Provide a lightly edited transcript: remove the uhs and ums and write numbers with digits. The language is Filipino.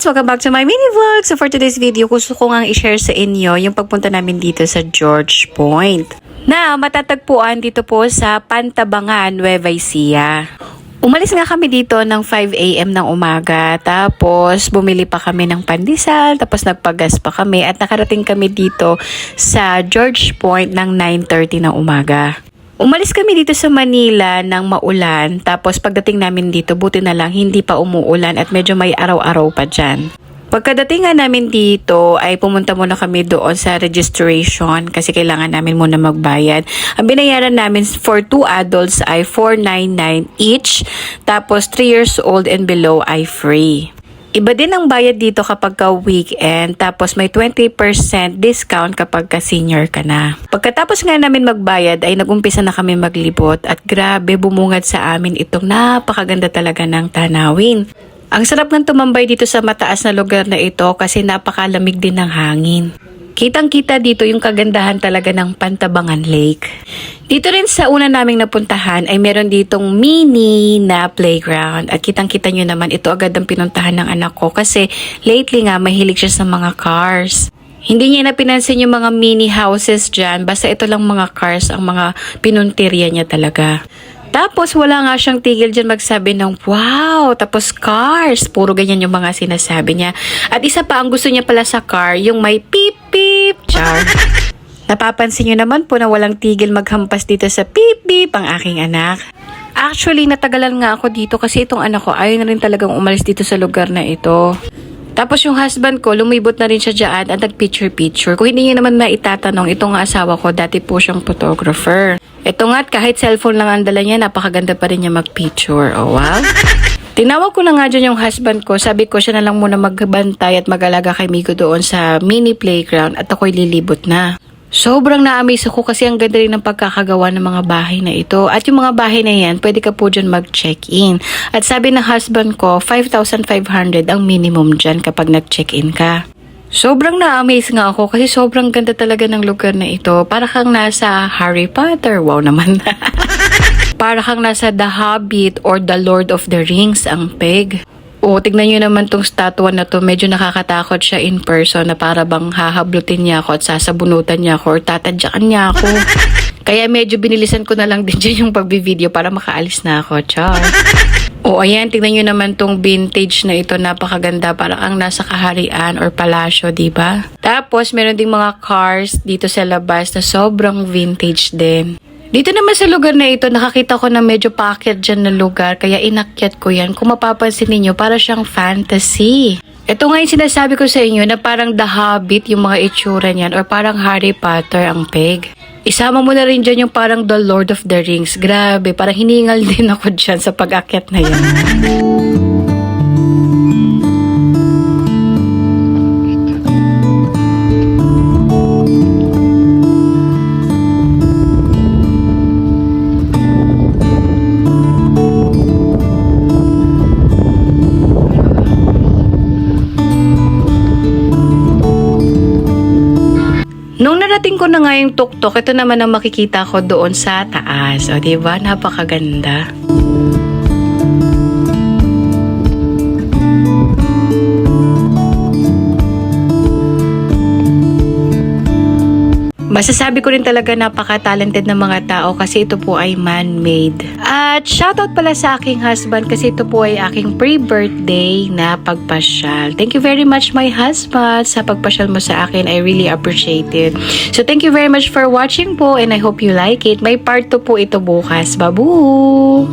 Welcome back to my mini vlog. So for today's video, gusto ko nga i-share sa inyo yung pagpunta namin dito sa George Point na matatagpuan dito po sa Pantabangan, Nueva Ecija. Umalis nga kami dito ng 5 AM ng umaga, tapos bumili pa kami ng pandesal, tapos nagpagas pa kami at nakarating kami dito sa George Point ng 9:30 ng umaga. Umalis kami dito sa Manila ng maulan, tapos pagdating namin dito, buti na lang hindi pa umuulan at medyo may araw-araw pa dyan. Pagkadating nga namin dito ay pumunta muna kami doon sa registration kasi kailangan namin muna magbayad. Ang binayaran namin for 2 adults ay $499 each, tapos 3 years old and below ay free. Iba din ang bayad dito kapag ka weekend, tapos may 20% discount kapag ka senior ka na. Pagkatapos nga namin magbayad ay nagumpisa na kami maglibot at grabe bumungad sa amin itong napakaganda talaga ng tanawin. Ang sarap ng tumambay dito sa mataas na lugar na ito kasi napakalamig din ng hangin. Kitang-kita dito yung kagandahan talaga ng Pantabangan Lake. Dito rin sa una naming napuntahan ay meron ditong mini na playground. At kitang-kita nyo naman, ito agad ang pinuntahan ng anak ko kasi lately nga mahilig siya sa mga cars. Hindi niya napinansin yung mga mini houses dyan, basta ito lang mga cars ang mga pinuntirya niya talaga. Tapos wala nga siyang tigil dyan magsabi ng wow, tapos cars, puro ganyan yung mga sinasabi niya. At isa pa ang gusto niya pala sa car, yung may beep beep, char. Napapansin niyo naman po na walang tigil maghampas dito sa beep beep ang aking anak. Actually, natagalan nga ako dito kasi itong anak ko ayaw na rin talagang umalis dito sa lugar na ito. Tapos yung husband ko, lumibot na rin siya dyan at nag-picture-picture. Kung hindi niya naman maitatanong, itong asawa ko, dati po siyang photographer. Ito nga't kahit cellphone lang ang dala niya, napakaganda pa rin niya mag-picture. Oh, wow! Tinawag ko na nga dyan yung husband ko. Sabi ko siya na lang muna magbantay at mag-alaga kay Migo doon sa mini playground at ako'y lilibot na. Sobrang na-amaze ako kasi ang ganda rin ng pagkakagawa ng mga bahay na ito. At yung mga bahay na yan, pwede ka po dyan mag-check-in. At sabi ng husband ko, 5,500 ang minimum dyan kapag nag-check-in ka. Sobrang na-amaze nga ako kasi sobrang ganda talaga ng lugar na ito. Para kang nasa Harry Potter. Wow naman. Para kang nasa The Hobbit or The Lord of the Rings ang peg. O, tignan nyo naman tong statua na to. Medyo nakakatakot siya in person na para bang hahablutin niya ako at sasabunutan niya ako or tatadyakan niya ako. Kaya medyo binilisan ko na lang din dyan yung pagbi-video para makaalis na ako. Char. O, ayan, tignan nyo naman tong vintage na ito. Napakaganda. Parang ang nasa kaharian or palasyo, diba? Tapos, meron ding mga cars dito sa labas na sobrang vintage din. Dito naman sa lugar na ito, nakakita ko na medyo paakyat dyan na lugar, kaya inakyat ko yan. Kung mapapansin ninyo, para siyang fantasy. Ito nga yung sinasabi ko sa inyo na parang The Hobbit yung mga itsura niyan or parang Harry Potter ang peg. Isama mo na rin dyan yung parang The Lord of the Rings. Grabe, parang hiningal din ako dyan sa pag-akyat na yan. Nung narating ko na nga yung tuktok, ito naman ang makikita ko doon sa taas. O, diba? Napakaganda. Masasabi ko rin talaga napaka-talented ng mga tao kasi ito po ay man-made. At shoutout pala sa aking husband kasi ito po ay aking pre-birthday na pagpasyal. Thank you very much my husband sa pagpasyal mo sa akin. I really appreciate it. So thank you very much for watching po and I hope you like it. May part 2 po ito bukas. Babu!